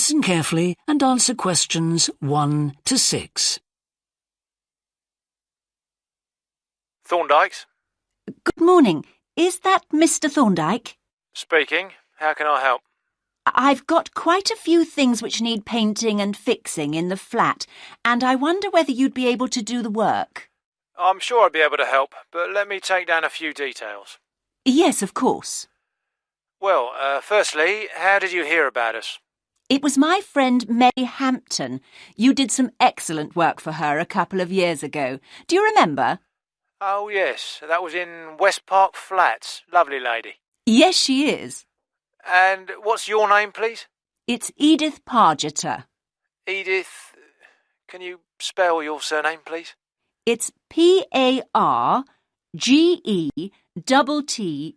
listen carefully and answer questions 1 to 6. Thorndike's? Good morning. Is that Mr. Thorndyke? Speaking. How can I help? I've got quite a few things which need painting and fixing in the flat, and I wonder whether you'd be able to do the work. I'm sure I'd be able to help, but let me take down a few details. Yes, of course. Well, firstly, how did you hear about us? It was my friend May Hampton. You did some excellent work for her a couple of years ago. Do you remember? Oh, yes, that was in West Park Flats. Lovely lady. Yes, she is. And what's your name, please? It's Edith Pargeter. Edith. Can you spell your surname, please? It's Pargeter. Double T,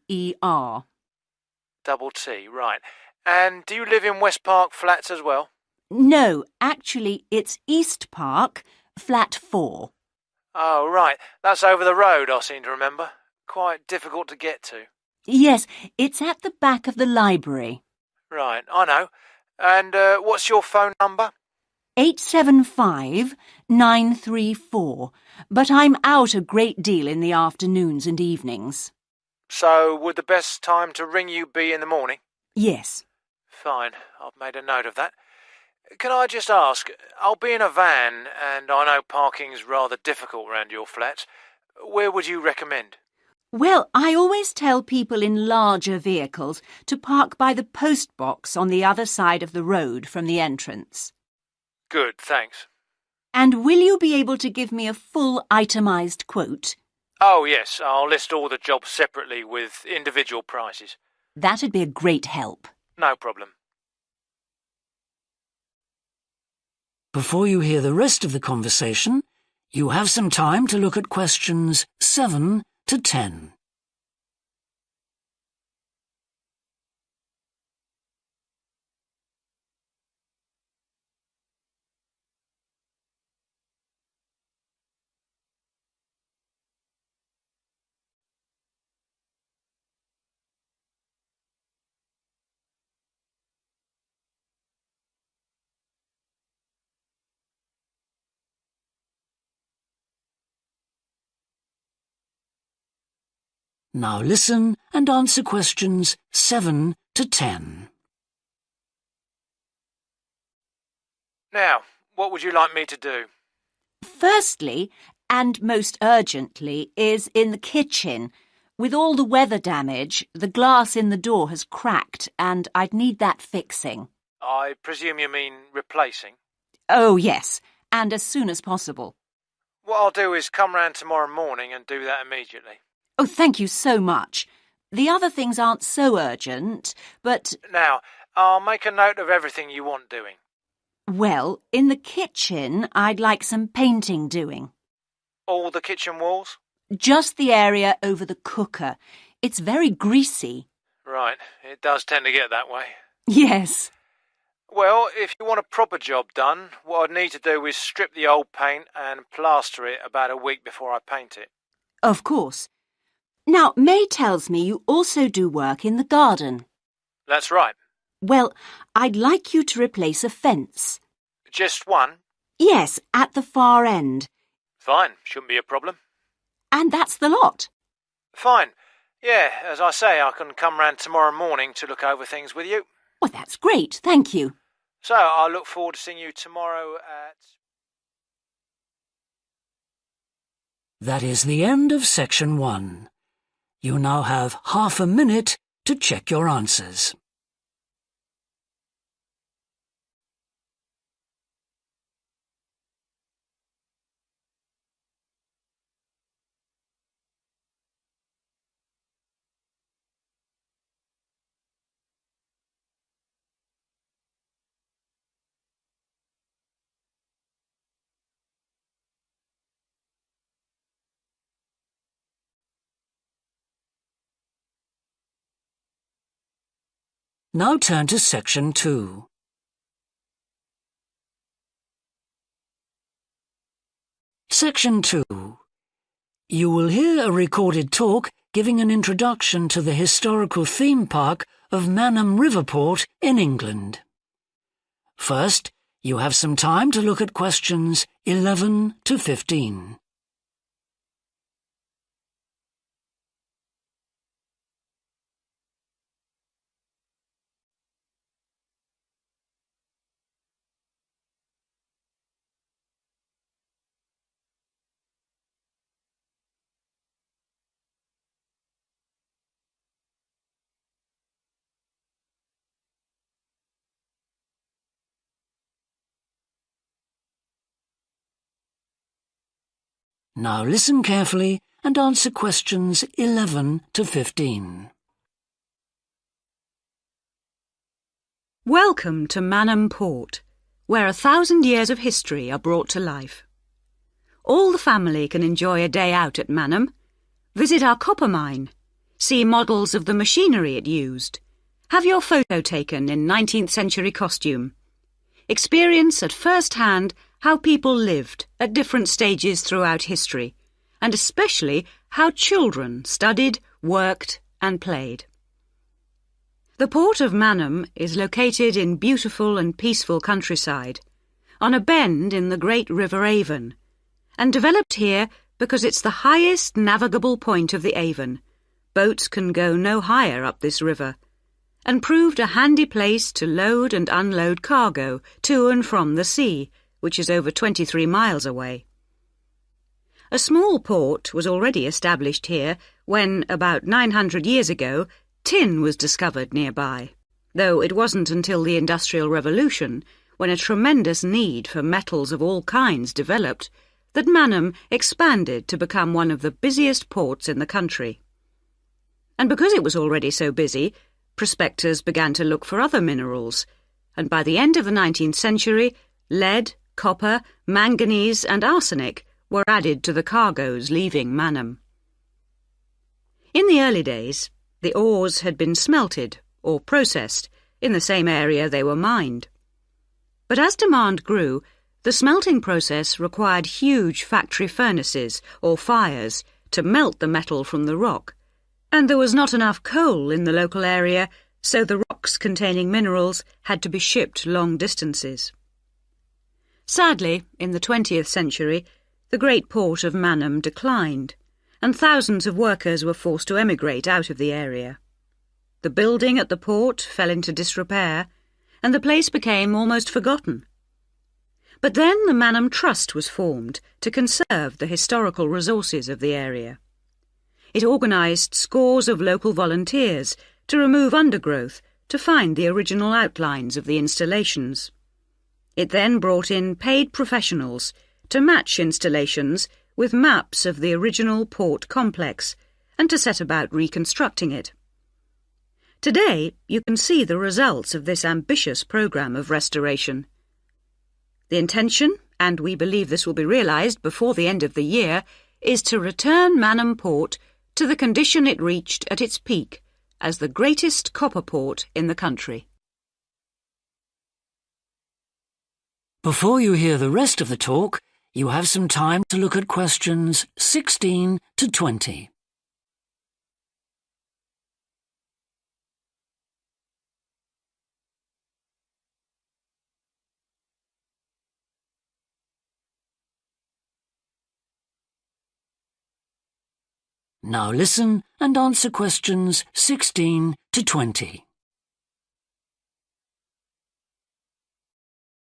right. And do you live in West Park Flats as well? No, actually, it's East Park, flat 4. Oh, right. That's over the road, I seem to remember. Quite difficult to get to. Yes, it's at the back of the library. Right, I know. And what's your phone number? 875-934, but I'm out a great deal in the afternoons and evenings. So would the best time to ring you be in the morning? Yes. Fine, I've made a note of that. Can I just ask, I'll be in a van and I know parking's rather difficult around your flats. Where would you recommend? Well, I always tell people in larger vehicles to park by the post box on the other side of the road from the entrance. Good, thanks. And will you be able to give me a full itemised quote? Oh, yes, I'll list all the jobs separately with individual prices. That'd be a great help. No problem. Before you hear the rest of the conversation, you have some time to look at questions 7 to 10. Now listen and answer questions 7 to 10. Now, what would you like me to do? Firstly, and most urgently, is in the kitchen. With all the weather damage, the glass in the door has cracked and I'd need that fixing. I presume you mean replacing? Oh, yes, and as soon as possible. What I'll do is come round tomorrow morning and do that immediately. Oh, thank you so much. The other things aren't so urgent, but... Now, I'll make a note of everything you want doing. Well, in the kitchen, I'd like some painting doing. All the kitchen walls? Just the area over the cooker. It's very greasy. Right, it does tend to get that way. Yes. Well, if you want a proper job done, what I'd need to do is strip the old paint and plaster it about a week before I paint it. Of course. Now, May tells me you also do work in the garden. That's right. Well, I'd like you to replace a fence. Just one? Yes, at the far end. Fine, shouldn't be a problem. And that's the lot. Fine. Yeah, as I say, I can come round tomorrow morning to look over things with you. Well, that's great, thank you. So, I look forward to seeing you tomorrow at... That is the end of section 1. You now have half a minute to check your answers. Now turn to section 2. Section 2. You will hear a recorded talk giving an introduction to the historical theme park of Manham Riverport in England. First, you have some time to look at questions 11 to 15. Now listen carefully and answer questions 11 to 15. Welcome to Manham Port, where 1,000 years of history are brought to life. All the family can enjoy a day out at Manham, visit our copper mine, see models of the machinery it used, have your photo taken in 19th century costume, experience at first hand how people lived at different stages throughout history, and especially how children studied, worked and played. The port of Manham is located in beautiful and peaceful countryside, on a bend in the great River Avon, and developed here because it's the highest navigable point of the Avon. Boats can go no higher up this river, and proved a handy place to load and unload cargo to and from the sea, which is over 23 miles away. A small port was already established here when, about 900 years ago, tin was discovered nearby, though it wasn't until the Industrial Revolution, when a tremendous need for metals of all kinds developed, that Manham expanded to become one of the busiest ports in the country. And because it was already so busy, prospectors began to look for other minerals, and by the end of the 19th century, lead, copper, manganese and arsenic were added to the cargoes leaving Manham. In the early days, the ores had been smelted or processed in the same area they were mined. But as demand grew, the smelting process required huge factory furnaces or fires to melt the metal from the rock, and there was not enough coal in the local area, so the rocks containing minerals had to be shipped long distances. Sadly, in the 20th century, the great port of Manham declined, and thousands of workers were forced to emigrate out of the area. The building at the port fell into disrepair, and the place became almost forgotten. But then the Manham Trust was formed to conserve the historical resources of the area. It organised scores of local volunteers to remove undergrowth to find the original outlines of the installations. It then brought in paid professionals to match installations with maps of the original port complex and to set about reconstructing it. Today, you can see the results of this ambitious programme of restoration. The intention, and we believe this will be realised before the end of the year, is to return Manham Port to the condition it reached at its peak as the greatest copper port in the country. Before you hear the rest of the talk, you have some time to look at questions 16 to 20. Now listen and answer questions 16 to 20.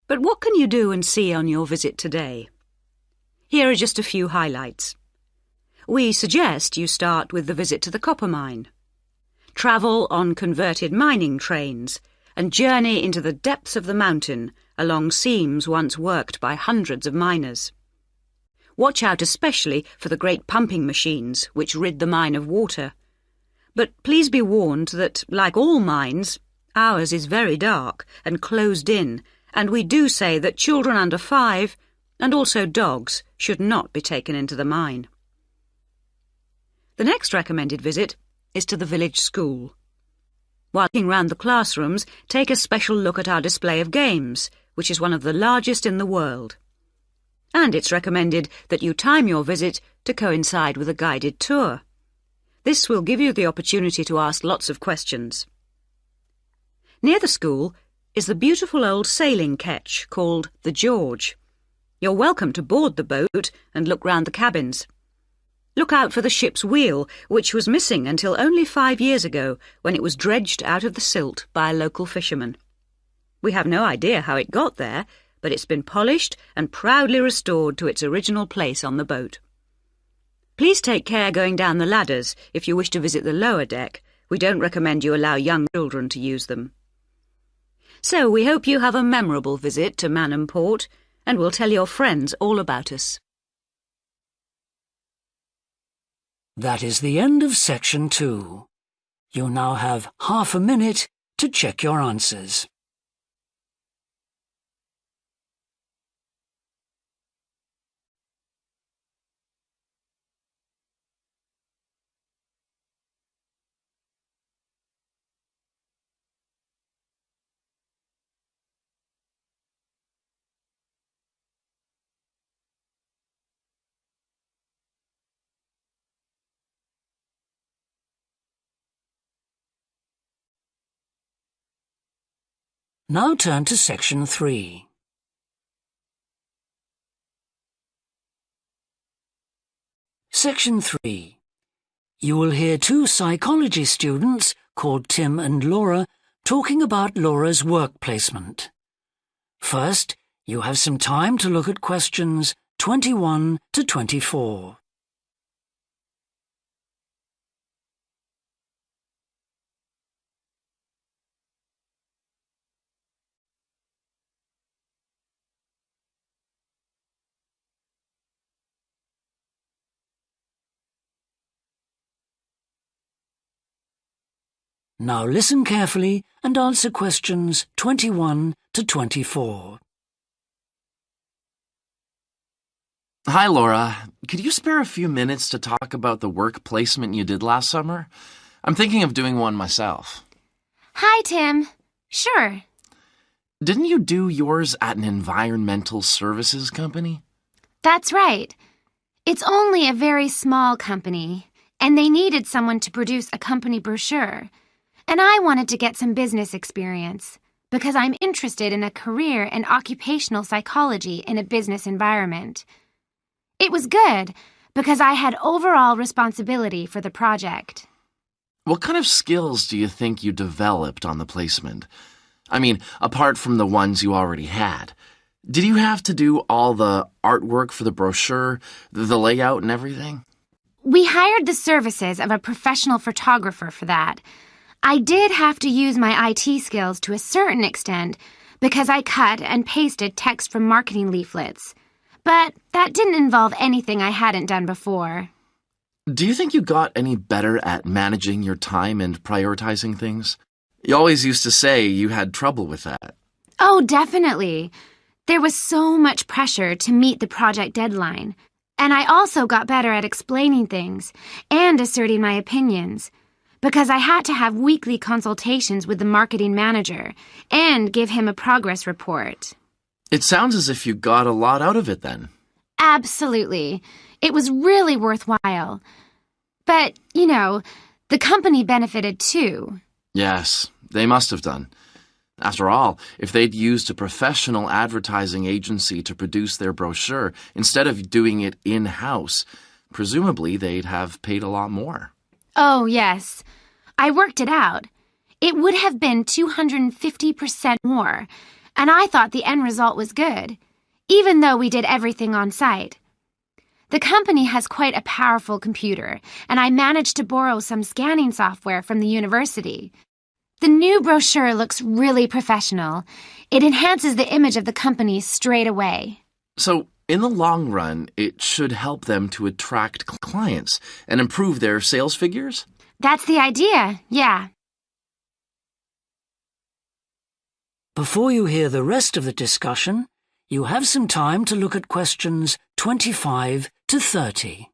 But what can you do and see on your visit today? Here are just a few highlights. We suggest you start with the visit to the copper mine. Travel on converted mining trains and journey into the depths of the mountain along seams once worked by hundreds of miners. Watch out especially for the great pumping machines which rid the mine of water. But please be warned that, like all mines, ours is very dark and closed in, and we do say that children under 5, and also dogs, should not be taken into the mine. The next recommended visit is to the village school. While looking round the classrooms, take a special look at our display of games, which is one of the largest in the world. And it's recommended that you time your visit to coincide with a guided tour. This will give you the opportunity to ask lots of questions. Near the school is the beautiful old sailing ketch called the George. You're welcome to board the boat and look round the cabins. Look out for the ship's wheel, which was missing until only 5 years ago, when it was dredged out of the silt by a local fisherman. We have no idea how it got there, but it's been polished and proudly restored to its original place on the boat. Please take care going down the ladders if you wish to visit the lower deck. We don't recommend you allow young children to use them. So we hope you have a memorable visit to Manham Port, and we'll tell your friends all about us. That is the end of section 2. You now have half a minute to check your answers. Now turn to section 3. Section 3. You will hear 2 psychology students called Tim and Laura talking about Laura's work placement. First, you have some time to look at questions 21 to 24. Now listen carefully and answer questions 21 to 24. Hi, Laura. Could you spare a few minutes to talk about the work placement you did last summer? I'm thinking of doing one myself. Hi, Tim. Sure. Didn't you do yours at an environmental services company? That's right. It's only a very small company, and they needed someone to produce a company brochure. And I wanted to get some business experience because I'm interested in a career in occupational psychology in a business environment. It was good because I had overall responsibility for the project. What kind of skills do you think you developed on the placement? I mean, apart from the ones you already had. Did you have to do all the artwork for the brochure, the layout and everything? We hired the services of a professional photographer for that. I did have to use my IT skills to a certain extent because I cut and pasted text from marketing leaflets. But that didn't involve anything I hadn't done before. Do you think you got any better at managing your time and prioritizing things? You always used to say you had trouble with that. Oh, definitely. There was so much pressure to meet the project deadline. And I also got better at explaining things and asserting my opinions, because I had to have weekly consultations with the marketing manager and give him a progress report. It sounds as if you got a lot out of it then. Absolutely. It was really worthwhile. But, the company benefited too. Yes, they must have done. After all, if they'd used a professional advertising agency to produce their brochure instead of doing it in-house, presumably they'd have paid a lot more. Oh, yes. I worked it out. It would have been 250% more, and I thought the end result was good, even though we did everything on site. The company has quite a powerful computer, and I managed to borrow some scanning software from the university. The new brochure looks really professional. It enhances the image of the company straight away. So, in the long run, it should help them to attract clients and improve their sales figures? That's the idea, yeah. Before you hear the rest of the discussion, you have some time to look at questions 25 to 30.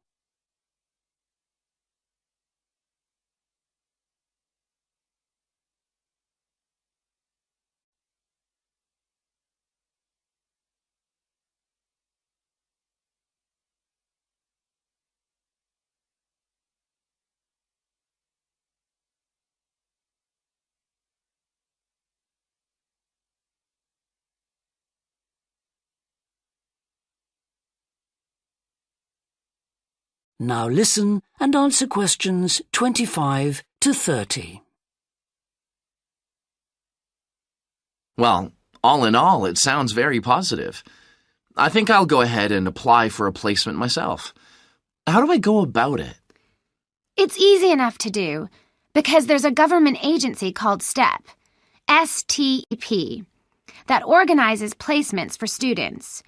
Now listen and answer questions 25 to 30. Well, all in all, it sounds very positive. I think I'll go ahead and apply for a placement myself. How do I go about it? It's easy enough to do, because there's a government agency called STEP, S-T-E-P, that organizes placements for students.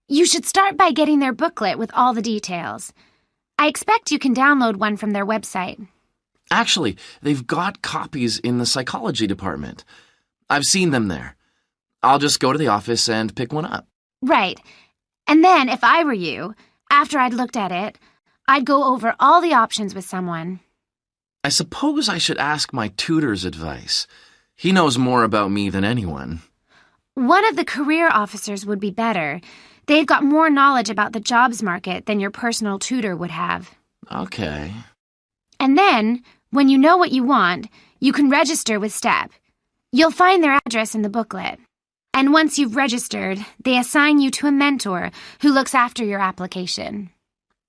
You should start by getting their booklet with all the details. I expect you can download one from their website. Actually, they've got copies in the psychology department. I've seen them there. I'll just go to the office and pick one up. Right. And then, if I were you, after I'd looked at it, I'd go over all the options with someone. I suppose I should ask my tutor's advice. He knows more about me than anyone. One of the career officers would be better. They've got more knowledge about the jobs market than your personal tutor would have. Okay. And then, when you know what you want, you can register with STEP. You'll find their address in the booklet. And once you've registered, they assign you to a mentor who looks after your application.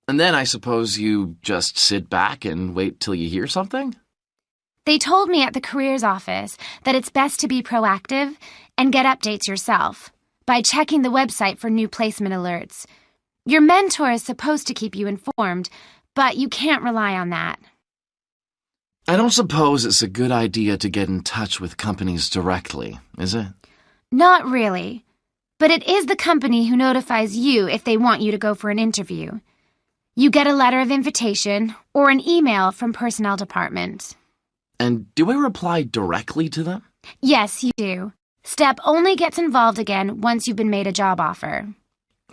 And then I suppose you just sit back and wait till you hear something? They told me at the careers office that it's best to be proactive and get updates yourself by checking the website for new placement alerts. Your mentor is supposed to keep you informed, but you can't rely on that. I don't suppose it's a good idea to get in touch with companies directly, is it? Not really. But it is the company who notifies you if they want you to go for an interview. You get a letter of invitation or an email from personnel department. And do I reply directly to them? Yes, you do. STEP only gets involved again once you've been made a job offer.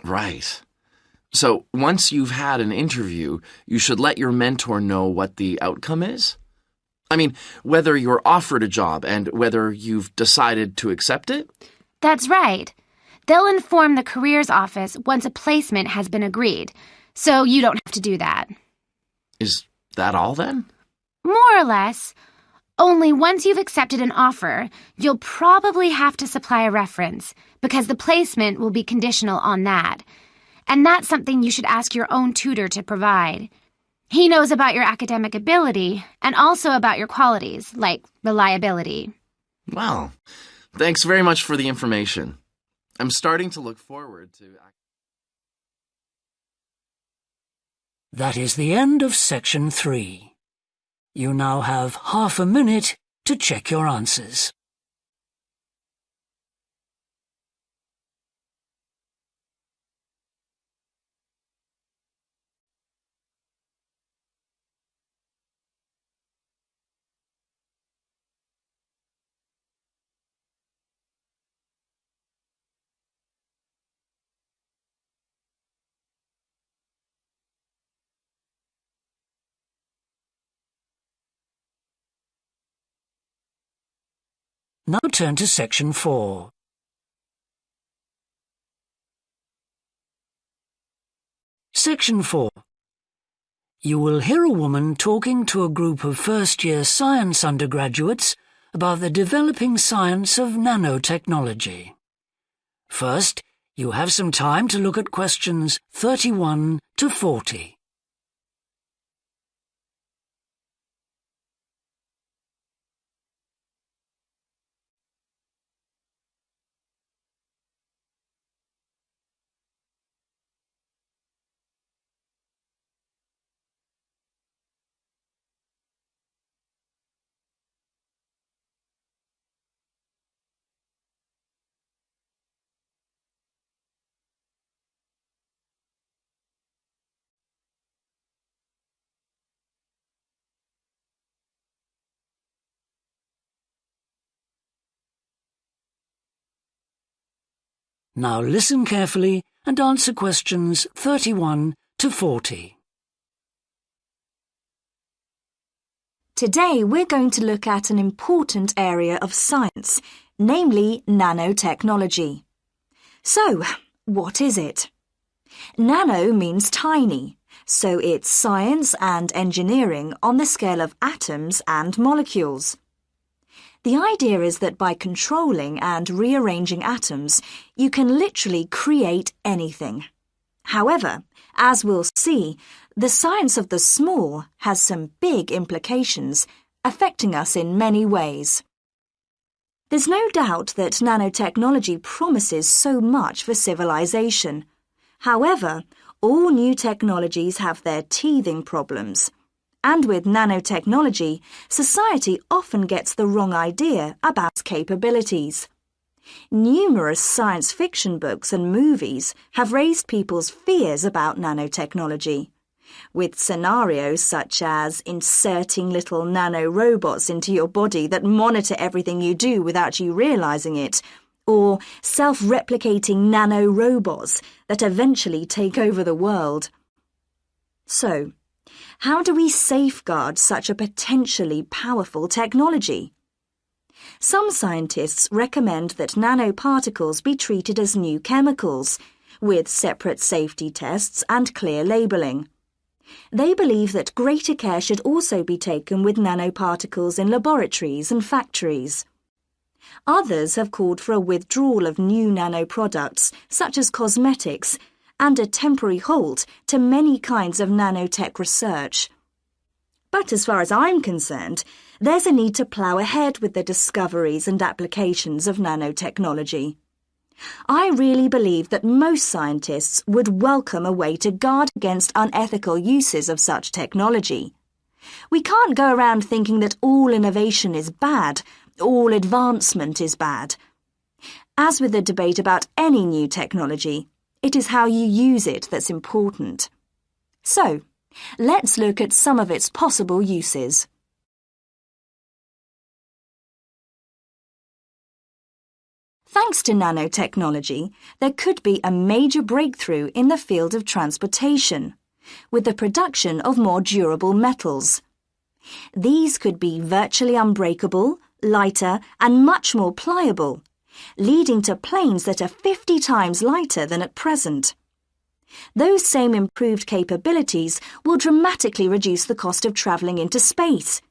Right. So once you've had an interview, you should let your mentor know what the outcome is? I mean, whether you're offered a job and whether you've decided to accept it? That's right. They'll inform the careers office once a placement has been agreed, so you don't have to do that. Is that all then? More or less. Only once you've accepted an offer, you'll probably have to supply a reference, because the placement will be conditional on that. And that's something you should ask your own tutor to provide. He knows about your academic ability and also about your qualities, like reliability. Well, thanks very much for the information. I'm starting to look forward to... That is the end of section 3. You now have half a minute to check your answers. Now turn to section 4. Section 4. You will hear a woman talking to a group of first-year science undergraduates about the developing science of nanotechnology. First, you have some time to look at questions 31 to 40. Now listen carefully and answer questions 31 to 40. Today we're going to look at an important area of science, namely nanotechnology. So, what is it? Nano means tiny, so it's science and engineering on the scale of atoms and molecules. The idea is that by controlling and rearranging atoms, you can literally create anything. However, as we'll see, the science of the small has some big implications, affecting us in many ways. There's no doubt that nanotechnology promises so much for civilization. However, all new technologies have their teething problems. And with nanotechnology, society often gets the wrong idea about its capabilities. Numerous science fiction books and movies have raised people's fears about nanotechnology, with scenarios such as inserting little nanorobots into your body that monitor everything you do without you realizing it, or self-replicating nanorobots that eventually take over the world. So, how do we safeguard such a potentially powerful technology? Some scientists recommend that nanoparticles be treated as new chemicals, with separate safety tests and clear labelling. They believe that greater care should also be taken with nanoparticles in laboratories and factories. Others have called for a withdrawal of new nanoproducts, such as cosmetics, and a temporary halt to many kinds of nanotech research. But as far as I'm concerned, there's a need to plough ahead with the discoveries and applications of nanotechnology. I really believe that most scientists would welcome a way to guard against unethical uses of such technology. We can't go around thinking that all innovation is bad, all advancement is bad. As with the debate about any new technology, it is how you use it that's important. So, let's look at some of its possible uses. Thanks to nanotechnology, there could be a major breakthrough in the field of transportation, with the production of more durable metals. These could be virtually unbreakable, lighter, and much more pliable, leading to planes that are 50 times lighter than at present. Those same improved capabilities will dramatically reduce the cost of travelling into space,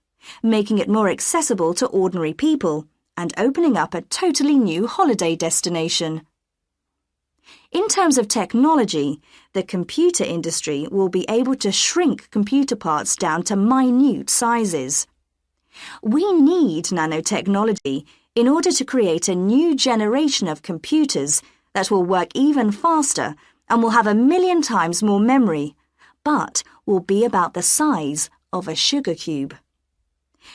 making it more accessible to ordinary people and opening up a totally new holiday destination. In terms of technology, the computer industry will be able to shrink computer parts down to minute sizes. We need nanotechnology in order to create a new generation of computers that will work even faster and will have 1,000,000 times more memory, but will be about the size of a sugar cube.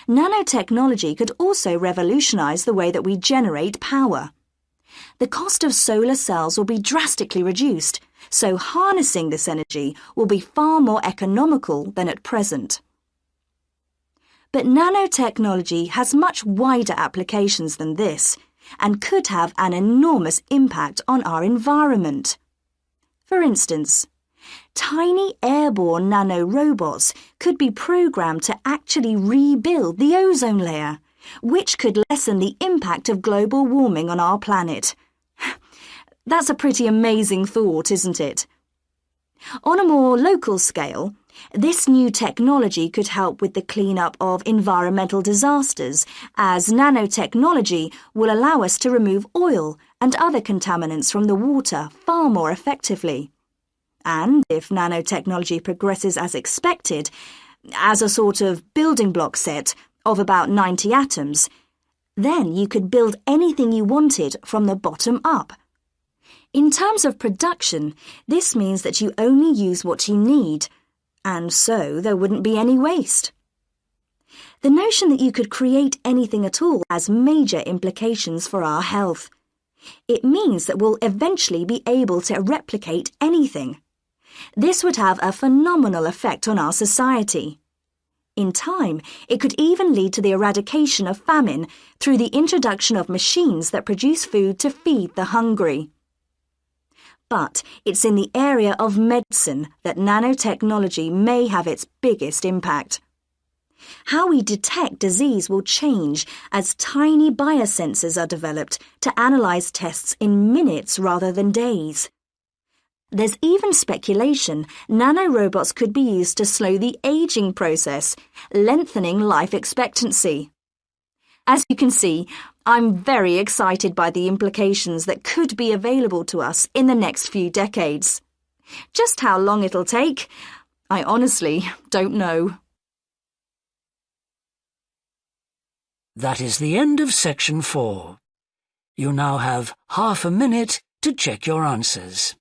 Nanotechnology could also revolutionize the way that we generate power. The cost of solar cells will be drastically reduced, so harnessing this energy will be far more economical than at present. But nanotechnology has much wider applications than this and could have an enormous impact on our environment. For instance, tiny airborne nanorobots could be programmed to actually rebuild the ozone layer, which could lessen the impact of global warming on our planet. That's a pretty amazing thought, isn't it? On a more local scale, this new technology could help with the cleanup of environmental disasters, as nanotechnology will allow us to remove oil and other contaminants from the water far more effectively. And if nanotechnology progresses as expected, as a sort of building block set of about 90 atoms, then you could build anything you wanted from the bottom up. In terms of production, this means that you only use what you need, and so there wouldn't be any waste. The notion that you could create anything at all has major implications for our health. It means that we'll eventually be able to replicate anything. This would have a phenomenal effect on our society. In time, it could even lead to the eradication of famine through the introduction of machines that produce food to feed the hungry. But it's in the area of medicine that nanotechnology may have its biggest impact. How we detect disease will change as tiny biosensors are developed to analyze tests in minutes rather than days. There's even speculation nanorobots could be used to slow the aging process, lengthening life expectancy. As you can see, I'm very excited by the implications that could be available to us in the next few decades. Just how long it'll take, I honestly don't know. That is the end of section 4. You now have half a minute to check your answers.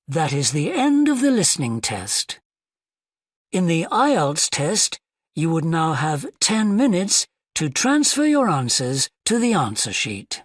That is the end of the listening test. In the Ielts test, you would now have 10 minutes to transfer your answers to the answer sheet.